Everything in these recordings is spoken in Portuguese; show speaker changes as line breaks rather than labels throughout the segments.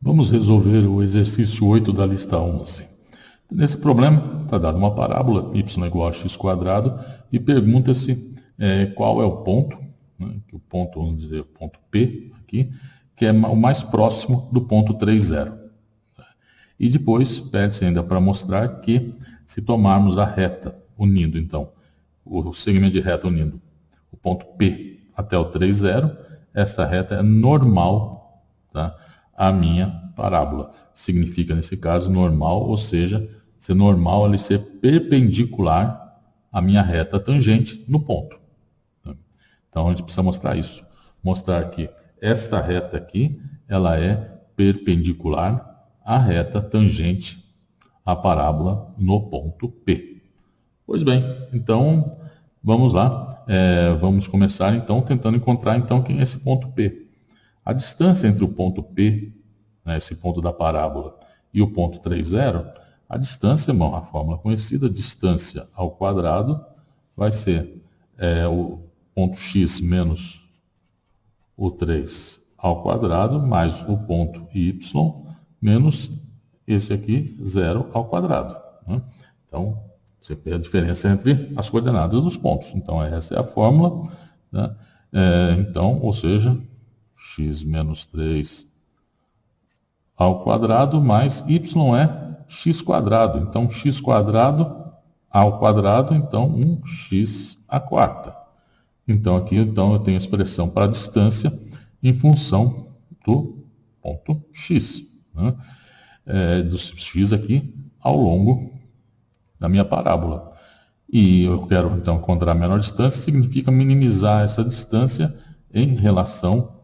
Vamos resolver o exercício 8 da lista 11. Nesse problema, está dada uma parábola, y igual a x² e pergunta-se qual é o ponto, né, que o ponto, vamos dizer, o ponto P aqui, que é o mais próximo do ponto 3, 0. E depois, pede-se ainda para mostrar que, se tomarmos a reta unindo, então, o segmento de reta unindo o ponto P até o 3, 0, essa reta é normal, tá, à minha parábola. Significa, nesse caso, normal, ou seja, ser normal ele ser perpendicular à minha reta tangente no ponto. Então, a gente precisa mostrar isso. Mostrar que essa reta aqui, ela é perpendicular à reta tangente à parábola no ponto P. Pois bem, então, vamos lá. Vamos começar, então, tentando encontrar, então, quem é esse ponto P. A distância entre o ponto P, né, esse ponto da parábola, e o ponto 3, 0, a distância, bom, a fórmula conhecida, distância ao quadrado, vai ser o ponto x menos o 3 ao quadrado, mais o ponto y, menos esse aqui, 0 ao quadrado. Né? Então, você vê a diferença entre as coordenadas dos pontos. Então, essa é a fórmula. Né? Então, ou seja, x menos 3 ao quadrado mais y é x². Então, x² ao quadrado, então 1x². Então, aqui eu tenho a expressão para a distância em função do ponto x. Né? Do x aqui ao longo da minha parábola. E eu quero, então, encontrar a menor distância, significa minimizar essa distância em relação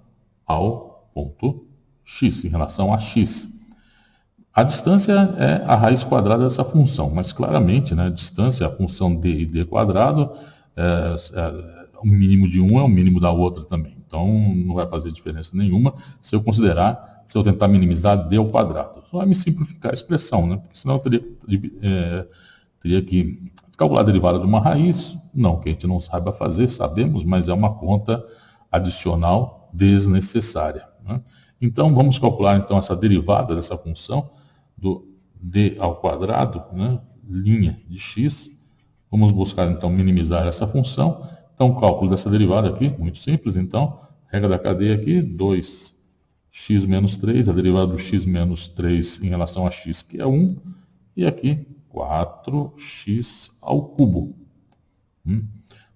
ao ponto x, em relação a x. A distância é a raiz quadrada dessa função, mas claramente, né, a distância, a função d e d², o mínimo de um é o mínimo da outra também. Então, não vai fazer diferença nenhuma se eu tentar minimizar d ao quadrado. Só vai me simplificar a expressão, né? Porque senão eu teria que calcular a derivada de uma raiz. Não, que a gente não saiba fazer, sabemos, mas é uma conta adicional desnecessária. Né? Então, vamos calcular então essa derivada dessa função do d ao quadrado, né? Linha de x. Vamos buscar então minimizar essa função. Então, o cálculo dessa derivada aqui, muito simples. Então, regra da cadeia aqui, 2x menos 3, a derivada do x menos 3 em relação a x, que é 1, e aqui 4x ao cubo.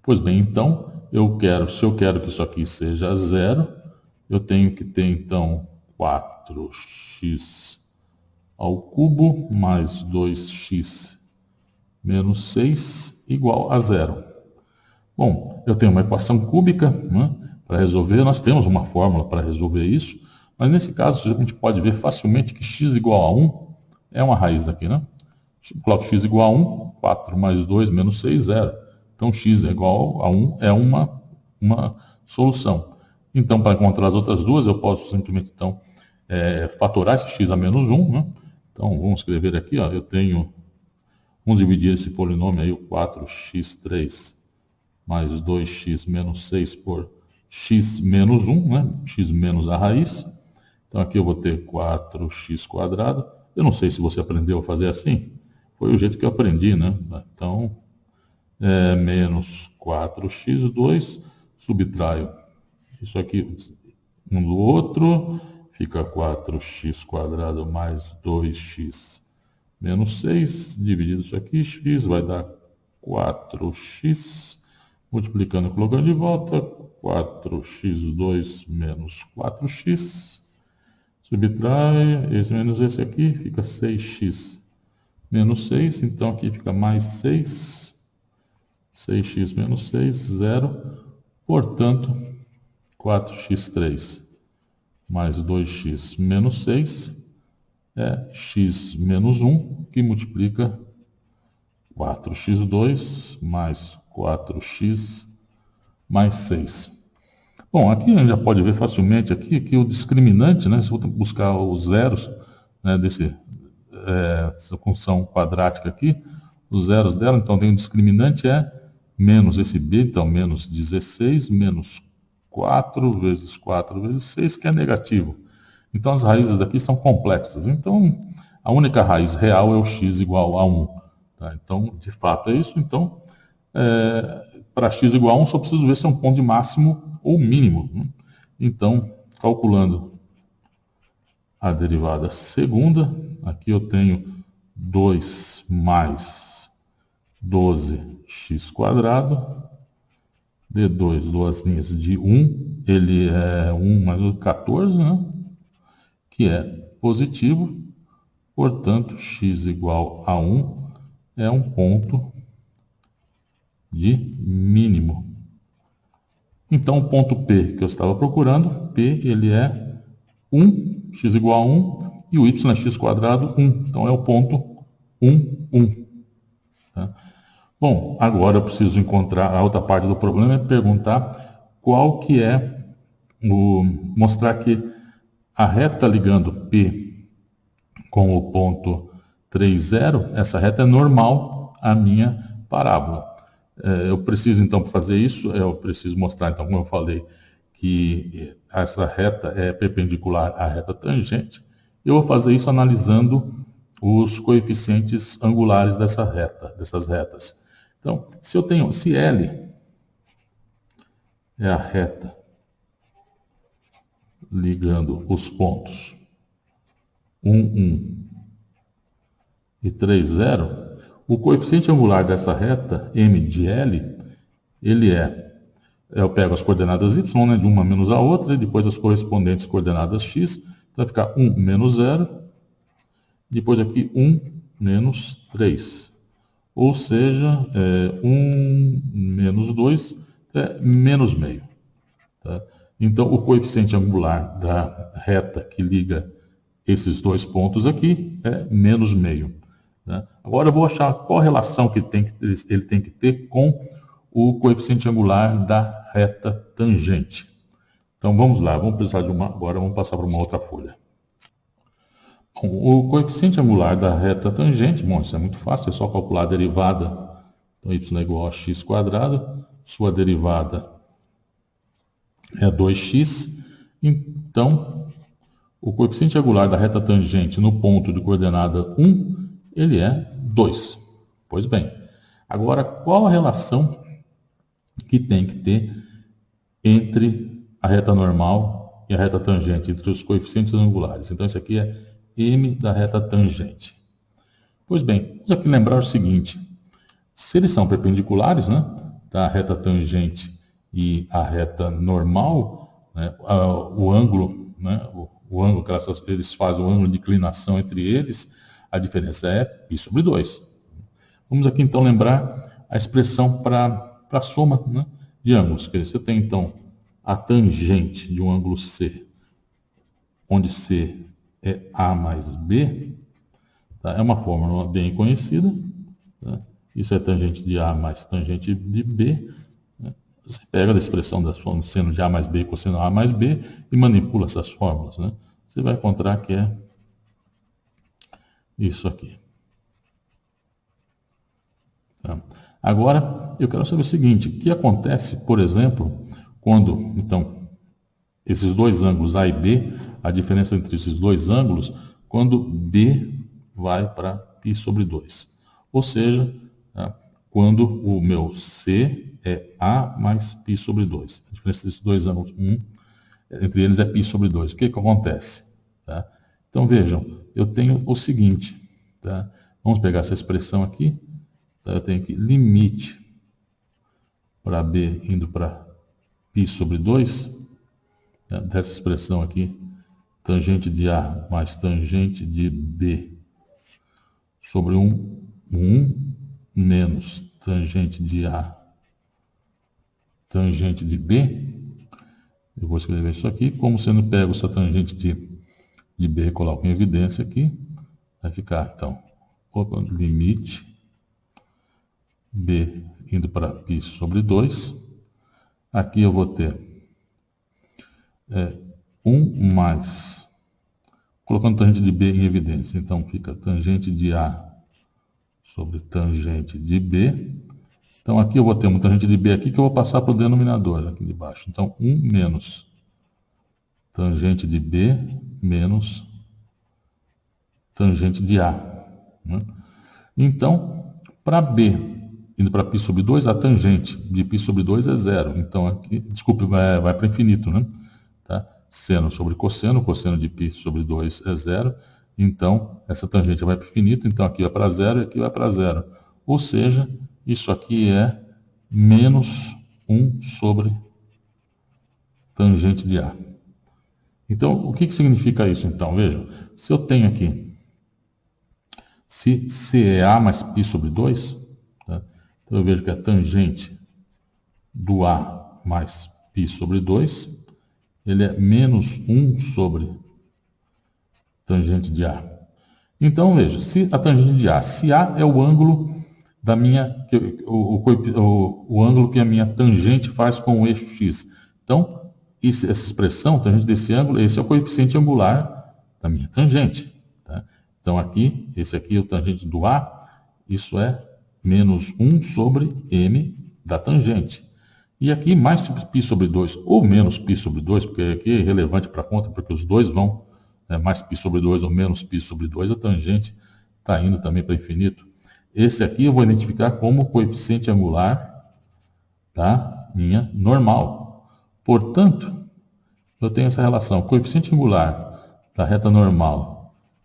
Pois bem, então, se eu quero que isso aqui seja 0, eu tenho que ter, então, 4x ao cubo mais 2x menos 6 igual a 0. Bom, eu tenho uma equação cúbica, né, para resolver. Nós temos uma fórmula para resolver isso, mas nesse caso a gente pode ver facilmente que x igual a 1 é uma raiz daqui, né? Coloco x igual a 1, 4 mais 2 menos 6, 0. Então, x é igual a 1 é uma solução. Então, para encontrar as outras duas, eu posso simplesmente, então, fatorar esse x a menos 1. Né? Então, vamos escrever aqui, ó, vamos dividir esse polinômio aí, o 4x3 mais 2x menos 6 por x menos 1, né? X menos a raiz. Então, aqui eu vou ter 4x². Eu não sei se você aprendeu a fazer assim. Foi o jeito que eu aprendi, né? Então, menos 4x2, subtraio isso aqui um do outro, fica 4x² mais 2x menos 6, dividido isso aqui, x vai dar 4x, multiplicando e colocando de volta, 4x2 menos 4x, subtrai esse menos esse aqui, fica 6x menos 6, então aqui fica mais 6x menos 6, 0, portanto, 4x3 mais 2x menos 6 é x menos 1, que multiplica 4x2 mais 4x mais 6. Bom, aqui a gente já pode ver facilmente aqui que o discriminante, né, se eu buscar os zeros, né, dessa função quadrática aqui, os zeros dela, então tem o discriminante menos esse b, então menos 16, menos 4 vezes 4 vezes 6, que é negativo. Então as raízes aqui são complexas. Então a única raiz real é o x igual a 1. Tá? Então, de fato é isso. Então, para x igual a 1, só preciso ver se é um ponto de máximo ou mínimo. Né? Então, calculando a derivada segunda, aqui eu tenho 2 mais 12x², D2, duas linhas de 1, ele é 1 mais 14, né? Que é positivo, portanto, x igual a 1 é um ponto de mínimo. Então, o ponto P que eu estava procurando, P ele é 1, x igual a 1, e o y é x², 1. Então, é o ponto 1, 1. Tá? Bom, agora eu preciso encontrar, a outra parte do problema é perguntar qual que é mostrar que a reta ligando P com o ponto 3, 0, essa reta é normal à minha parábola. Eu preciso, então, para fazer isso, eu preciso mostrar, então, como eu falei, que essa reta é perpendicular à reta tangente. Eu vou fazer isso analisando os coeficientes angulares dessas retas. Então, se L é a reta ligando os pontos 1, 1 e 3, 0, o coeficiente angular dessa reta, m de L, ele eu pego as coordenadas y, né, de uma menos a outra, e depois as correspondentes coordenadas x, então vai ficar 1 menos 0, depois aqui 1 menos 3. Ou seja, 1 menos 2 é menos meio. Tá? Então, o coeficiente angular da reta que liga esses dois pontos aqui é menos meio. Né? Agora eu vou achar qual relação que ele tem que ter com o coeficiente angular da reta tangente. Então vamos lá, agora vamos passar para uma outra folha. Bom, o coeficiente angular da reta tangente, bom, isso é muito fácil, é só calcular a derivada. Então y é igual a x², sua derivada é 2x. Então, o coeficiente angular da reta tangente no ponto de coordenada 1, ele é 2. Pois bem, agora qual a relação que tem que ter entre a reta normal e a reta tangente, entre os coeficientes angulares? Então, isso aqui é m da reta tangente. Pois bem, vamos aqui lembrar o seguinte, se eles são perpendiculares, né, da reta tangente e a reta normal, né, o ângulo, né, o ângulo que eles fazem, o ângulo de inclinação entre eles, a diferença é π sobre 2. Vamos aqui então lembrar a expressão para a soma, né, de ângulos. Quer dizer, se eu tenho então a tangente de um ângulo C, onde C é A mais B, tá? É uma fórmula bem conhecida. Tá? Isso é tangente de A mais tangente de B. Né? Você pega a expressão das fórmulas seno de A mais B, cosseno A mais B, e manipula essas fórmulas. Né? Você vai encontrar que é isso aqui. Tá? Agora, eu quero saber o seguinte, o que acontece, por exemplo, quando, então, esses dois ângulos A e B, a diferença entre esses dois ângulos, quando B vai para π sobre 2. Ou seja, tá, quando o meu C é A mais π sobre 2. A diferença desses dois ângulos, entre eles é π sobre 2. O que acontece? Tá? Então, vejam, eu tenho o seguinte, tá? Vamos pegar essa expressão aqui, tá? Eu tenho aqui limite para B indo para π sobre 2, tá? Dessa expressão aqui, tangente de A mais tangente de B sobre 1 menos tangente de A, tangente de B. Eu vou escrever isso aqui, como sendo pego essa tangente de B, coloco em evidência aqui, vai ficar, então, limite B indo para π sobre 2. Aqui eu vou ter 1 mais, colocando tangente de B em evidência, então fica tangente de A sobre tangente de B. Então aqui eu vou ter uma tangente de B aqui que eu vou passar para o denominador aqui de baixo. Então 1 menos tangente de B menos tangente de A. Né? Então, para B, indo para π sobre 2, a tangente de π sobre 2 é zero. Então, aqui, desculpe, vai para infinito, né? Tá? Seno sobre cosseno, cosseno de π sobre 2 é zero. Então, essa tangente vai para infinito, então aqui vai para zero e aqui vai para zero. Ou seja, isso aqui é menos 1 sobre tangente de A. Então, o que significa isso, então? Veja, se eu tenho aqui, se C é A mais π sobre 2, tá? Então eu vejo que a tangente do A mais π sobre 2, ele é menos 1 sobre tangente de A. Então, veja, se a tangente de A, se A é o ângulo da minha, o ângulo que a minha tangente faz com o eixo x. Então, essa expressão, tangente desse ângulo, esse é o coeficiente angular da minha tangente. Tá? Então, aqui, esse aqui é o tangente do A, isso é menos 1 sobre m da tangente. E aqui, mais π sobre 2 ou menos π sobre 2, porque aqui é irrelevante para a conta, porque os dois vão, mais π sobre 2 ou menos π sobre 2, a tangente está indo também para infinito. Esse aqui eu vou identificar como coeficiente angular da minha normal. Portanto, eu tenho essa relação, coeficiente angular da reta normal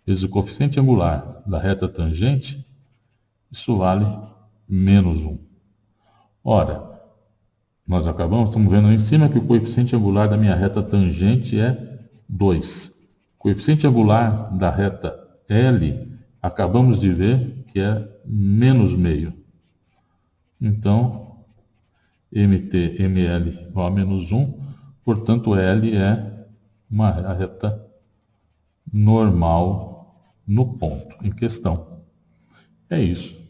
vezes o coeficiente angular da reta tangente, isso vale menos 1. Ora, nós estamos vendo aí em cima que o coeficiente angular da minha reta tangente é 2. O coeficiente angular da reta L, acabamos de ver que é menos meio. Então, MT, ML igual a menos 1, portanto, L é uma reta normal no ponto em questão. É isso.